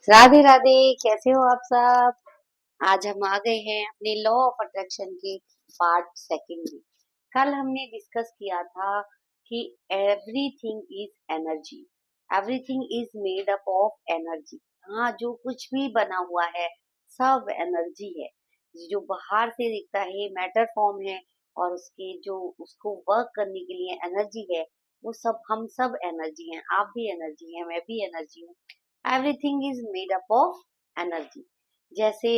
राधे राधे। कैसे हो आप सब? आज हम आ गए हैं अपने लॉ ऑफ अट्रैक्शन के पार्ट सेकंड में। कल हमने डिस्कस किया था कि everything is energy, everything is made up of energy. हाँ, जो कुछ भी बना हुआ है सब एनर्जी है। जो बाहर से दिखता है मैटर फॉर्म है, और उसके जो उसको वर्क करने के लिए एनर्जी है, वो सब हम सब एनर्जी हैं। आप भी एनर्जी हैं, मैं भी एनर्जी हूँ। Everything is made up of energy. जैसे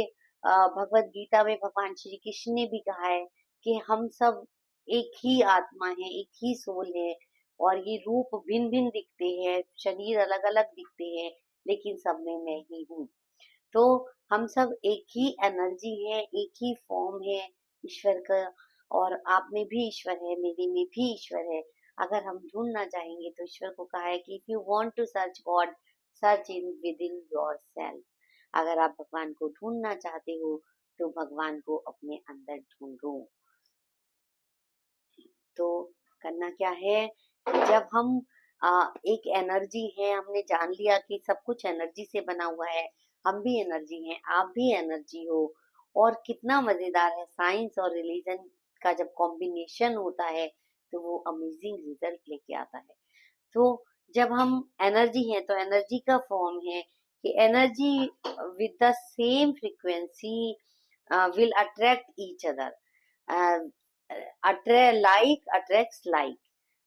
भगवत गीता में भगवान श्री कृष्ण ने भी कहा है कि हम सब एक ही आत्मा है, एक ही सोल है, और ये रूप भिन्न भिन्न दिखते हैं, शरीर अलग अलग दिखते हैं, लेकिन सब में मैं ही हूँ। तो हम सब एक ही एनर्जी है, एक ही फॉर्म है ईश्वर का। और आप में भी ईश्वर है, मेरे में भी ईश्वर है। अगर हम ढूंढना चाहेंगे तो ईश्वर को कहा है कि if you want to search God, search in within yourself. अगर आप भगवान को ढूंढना चाहते हो तो भगवान को अपने अंदर ढूंढो। तो करना क्या है, जब हम एक एनर्जी है, हमने जान लिया कि सब कुछ एनर्जी से बना हुआ है, हम भी एनर्जी हैं, आप भी एनर्जी हो। और कितना मजेदार है, साइंस और रिलीजन का जब कॉम्बिनेशन होता है तो वो अमेजिंग रिजल्ट लेके आता है। तो जब हम एनर्जी हैं तो एनर्जी का फॉर्म है कि energy with the same frequency will attract each other. Like attracts like.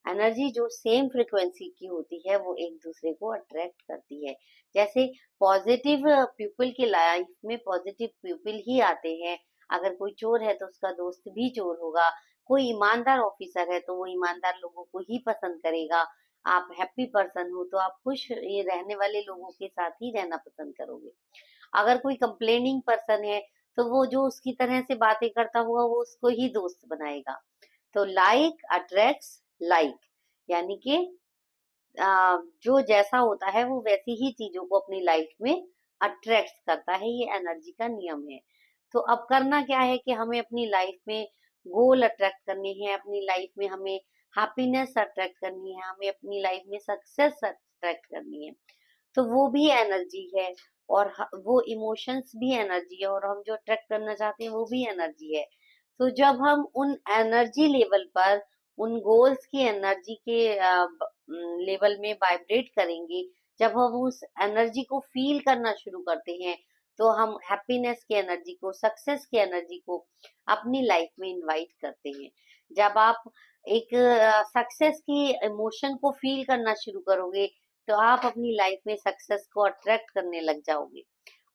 Energy जो सेम फ्रीक्वेंसी की होती है वो एक दूसरे को अट्रैक्ट करती है। जैसे पॉजिटिव पीपल की लाइफ में पॉजिटिव पीपल ही आते हैं। अगर कोई चोर है तो उसका दोस्त भी चोर होगा। कोई ईमानदार ऑफिसर है तो वो ईमानदार लोगों को ही पसंद करेगा। आप हैप्पी पर्सन हो तो आप खुश ये रहने वाले लोगों के साथ ही रहना पसंद करोगे। अगर कोई कंप्लेनिंग पर्सन है तो वो जो उसकी तरह से बातें करता हुआ वो उसको ही दोस्त बनाएगा। तो लाइक अट्रैक्ट्स लाइक, यानी कि जो जैसा होता है वो वैसी ही चीजों को अपनी लाइफ में अट्रैक्ट करता है। ये एनर्जी का नियम है। तो अब करना क्या है कि हमें अपनी लाइफ में गोल अट्रैक्ट करनी है, अपनी लाइफ में हमें हैप्पीनेस अट्रैक्ट करनी है, हमें अपनी लाइफ में सक्सेस अट्रैक्ट करनी है। तो वो भी एनर्जी है, और वो इमोशंस भी एनर्जी है, और हम जो अट्रैक्ट करना चाहते हैं वो भी एनर्जी है। तो जब हम उन एनर्जी लेवल पर, उन गोल्स की एनर्जी के लेवल में वाइब्रेट करेंगे, जब हम उस एनर्जी को फील करना शुरू करते हैं, तो हम हैप्पीनेस की एनर्जी को, सक्सेस की एनर्जी को अपनी लाइफ में इनवाइट करते हैं। जब आप एक सक्सेस की इमोशन को फील करना शुरू करोगे तो आप अपनी लाइफ में सक्सेस को अट्रैक्ट करने लग जाओगे,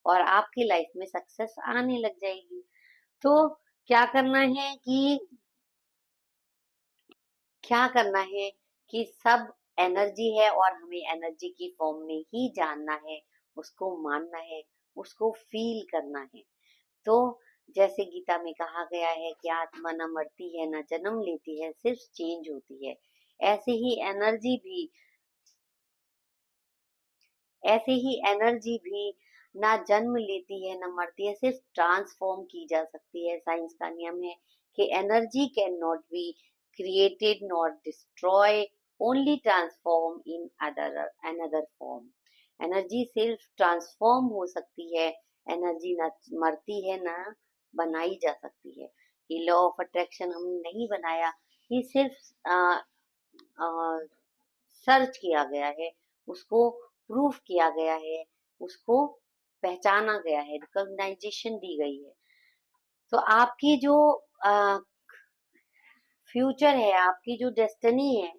और आपकी लाइफ में सक्सेस आने लग जाएगी। तो क्या करना है कि क्या करना है कि सब एनर्जी है और हमें एनर्जी की फॉर्म में ही जानना है, उसको मानना है, उसको फील करना है। तो जैसे गीता में कहा गया है कि आत्मा न मरती है न जन्म लेती है, सिर्फ चेंज होती है। ऐसे ही एनर्जी भी ऐसे ही एनर्जी भी ना जन्म लेती है ना मरती है, सिर्फ ट्रांसफॉर्म की जा सकती है। साइंस का नियम है कि energy can not be created not destroy, only transform in other another form. Energy सिर्फ ट्रांसफॉर्म हो सकती है, एनर्जी ना मरती है ना बनाई जा सकती है। ये लॉ ऑफ अट्रैक्शन हमने नहीं बनाया, ये सिर्फ सर्च किया गया है, उसको प्रूफ किया गया है, उसको पहचाना गया है, रिकॉग्नाइजेशन दी गई है। तो आपकी जो फ्यूचर है, आपकी जो डेस्टिनी है,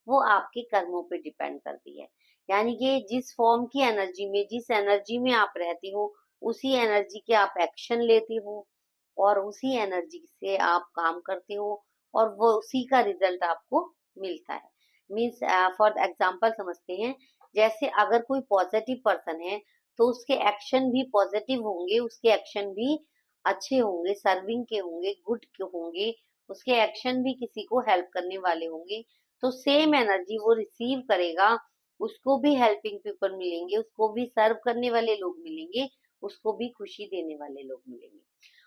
वो आपके कर्मों पे डिपेंड करती है। यानी कि जिस फॉर्म की एनर्जी में, जिस एनर्जी में आप रहते हो, उसी एनर्जी के आप एक्शन लेते हो, और उसी एनर्जी से आप काम करते हो, और वो उसी का रिजल्ट आपको मिलता है। मीन्स फॉर एग्जाम्पल समझते हैं, जैसे अगर कोई पॉजिटिव पर्सन है तो उसके एक्शन भी पॉजिटिव होंगे, उसके एक्शन भी अच्छे होंगे, सर्विंग के होंगे, गुड के होंगे, उसके एक्शन भी किसी को हेल्प करने वाले होंगे। तो सेम एनर्जी वो रिसीव करेगा, उसको भी हेल्पिंग पीपल मिलेंगे, उसको भी सर्व करने वाले लोग मिलेंगे, उसको भी खुशी देने वाले लोग मिलेंगे।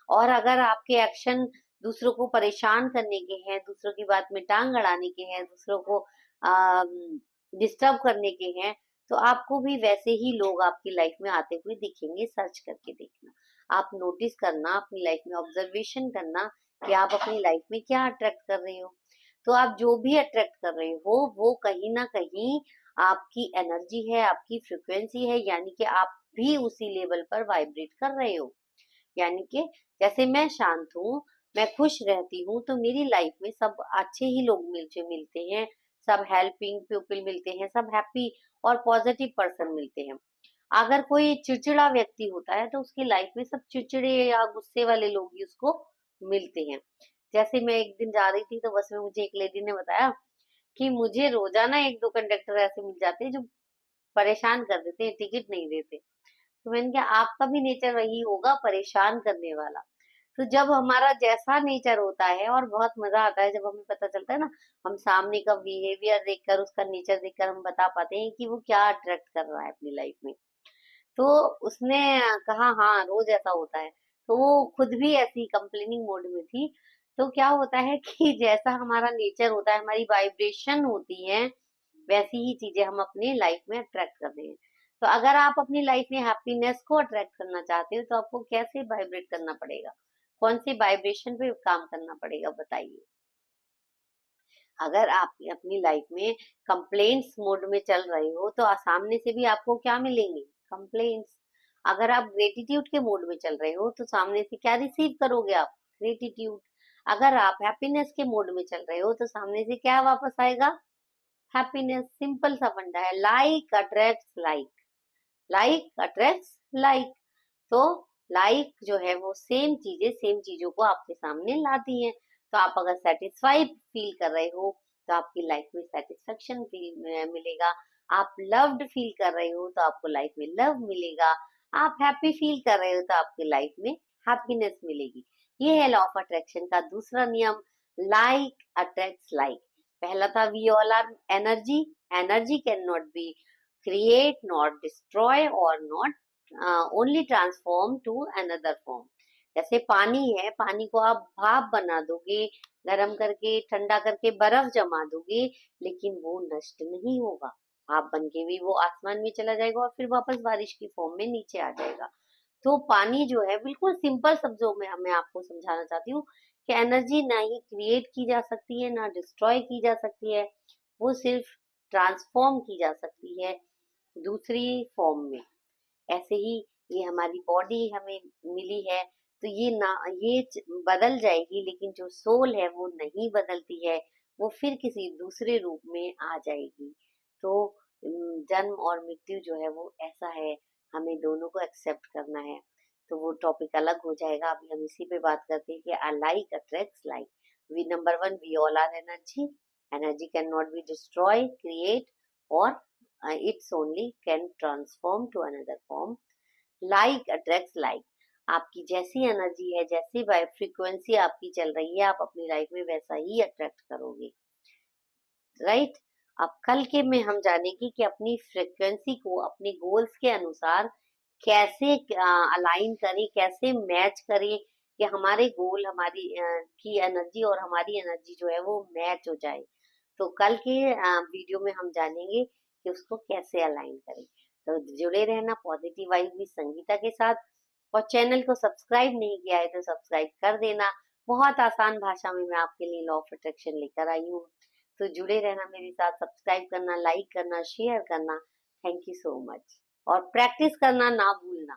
और अगर आपके एक्शन दूसरों को परेशान करने के हैं, दूसरों की बात में टांग अड़ाने के हैं, दूसरों को डिस्टर्ब करने के हैं, तो आपको भी वैसे ही लोग आपकी लाइफ में आते हुए दिखेंगे। सर्च करके देखना, आप नोटिस करना, अपनी लाइफ में ऑब्जर्वेशन करना कि आप अपनी लाइफ में क्या अट्रैक्ट कर रहे हो। तो आप जो भी अट्रैक्ट कर रहे हो वो कहीं ना कहीं आपकी एनर्जी है, आपकी फ्रिक्वेंसी है, यानी कि आप भी उसी लेवल पर वाइब्रेट कर रहे हो। यानी कि जैसे मैं शांत हूँ, मैं खुश रहती हूँ, तो मेरी लाइफ में सब अच्छे ही लोग मुझे मिलते हैं, सब हेल्पिंग पीपल मिलते हैं, सब हैप्पी और पॉजिटिव पर्सन मिलते हैं। अगर कोई चिड़चिड़ा व्यक्ति होता है तो उसकी लाइफ में सब चिड़चिड़े या गुस्से वाले लोग ही उसको मिलते हैं। जैसे मैं एक दिन जा रही थी तो बस में मुझे एक लेडी ने बताया कि मुझे रोजाना एक दो कंडक्टर ऐसे मिल जाते हैं जो परेशान कर देते हैं, टिकट नहीं देते। तो मैंने कहा आपका भी नेचर वही होगा, परेशान करने वाला। तो जब हमारा जैसा नेचर होता है, और बहुत मजा आता है जब हमें पता चलता है ना, हम सामने का बिहेवियर देखकर, उसका नेचर देखकर हम बता पाते हैं कि वो क्या अट्रैक्ट कर रहा है अपनी लाइफ में। तो उसने कहा हाँ रोज ऐसा होता है। तो वो खुद भी ऐसी कंप्लेनिंग मोड में थी। तो क्या होता है कि जैसा हमारा नेचर होता है, हमारी वाइब्रेशन होती है, वैसी ही चीजें हम अपनी लाइफ में अट्रैक्ट कर रहे हैं। तो अगर आप अपनी लाइफ में हैप्पीनेस को अट्रैक्ट करना चाहते हो तो आपको कैसे वाइब्रेट करना पड़ेगा, कौन सी वाइब्रेशन पे काम करना पड़ेगा, बताइए। अगर आप अपनी लाइफ में कंप्लेंट्स मोड में चल रहे हो तो सामने से भी आपको क्या मिलेंगे, कंप्लेंट्स। अगर आप ग्रेटिट्यूड के मोड में चल रहे हो तो सामने से क्या रिसीव करोगे आप, ग्रेटिट्यूड। अगर आप हैप्पीनेस के मोड में चल रहे हो तो सामने से क्या वापस आएगा, हैप्पीनेस। सिंपल सा फंडा है, like attracts like, like attracts like. तो लाइक जो है वो सेम चीजों को आपके सामने लाती है। तो आप अगर सेटिस्फाइड फील कर रहे हो तो आपकी लाइफ में सेटिस्फेक्शन फील मिलेगा। आप लव्ड फील कर रहे हो तो आपको लाइफ में लव मिलेगा। आप हैप्पी फील कर रहे हो तो आपकी लाइफ में हैप्पीनेस मिलेगी। ये है लॉ ऑफ अट्रैक्शन का दूसरा नियम, लाइक अट्रैक्ट्स लाइक। पहला था we all are energy, energy can not be create not destroy और not only transform to another form. जैसे पानी है, पानी को आप भाप बना दोगे, गर्म करके ठंडा करके बर्फ जमा दोगे, लेकिन वो नष्ट नहीं होगा। भाप बन के भी वो आसमान में चला जाएगा और फिर वापस बारिश की फॉर्म में नीचे आ जाएगा। तो पानी जो है, बिल्कुल सिंपल शब्दों में मैं आपको समझाना चाहती हूँ कि एनर्जी ना ही क्रिएट की जा सकती है ना डिस्ट्रॉय की जा सकती है, वो सिर्फ ट्रांसफॉर्म की जा सकती है दूसरी फॉर्म में। ऐसे ही ये हमारी बॉडी हमें मिली है, तो बदल जाएगी, लेकिन जो सोल है वो नहीं बदलती है, वो फिर किसी दूसरे रूप में आ जाएगी। तो जन्म और मृत्यु जो है वो ऐसा है, हमें दोनों को एक्सेप्ट करना है। तो वो टॉपिक अलग हो जाएगा, अभी हम इसी पे बात करते हैं कि like attracts like. We number one, we all are energy, energy can not be destroy create और it's only can transform to another form. Like attracts like. आपकी जैसी एनर्जी है, जैसी वाइब फ्रीक्वेंसी आपकी चल रही है, आप अपनी लाइफ में वैसा ही अट्रैक्ट करोगे, राइट। अब कल के में हम जानेंगे कि अपनी फ्रीक्वेंसी को अपने गोल्स के अनुसार कैसे अलाइन करें, कैसे मैच करें कि हमारे गोल, हमारी की एनर्जी और हमारी एनर्जी जो है वो मैच हो जाए। तो कल के वीडियो में हम जानेंगे कि उसको कैसे अलाइन करें। तो जुड़े रहना पॉजिटिव वाइब विद संगीता के साथ, और चैनल को सब्सक्राइब नहीं किया है तो सब्सक्राइब कर देना। बहुत आसान भाषा में मैं आपके लिए लॉ ऑफ अट्रैक्शन लेकर आई हूँ। तो जुड़े रहना मेरे साथ, सब्सक्राइब करना, लाइक करना, शेयर करना। Thank you so much. और प्रैक्टिस करना ना भूलना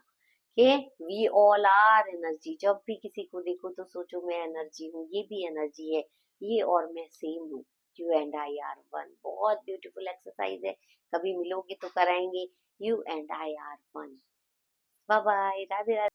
कि वी ऑल आर एनर्जी। जब भी किसी को देखो तो सोचो मैं एनर्जी हूँ, ये भी एनर्जी है, ये और मैं सेम हूँ। You and I are one. बहुत ब्यूटीफुल एक्सरसाइज है, कभी मिलोगे तो कराएंगे। You and I are one. Bye bye, Radhe Radhe.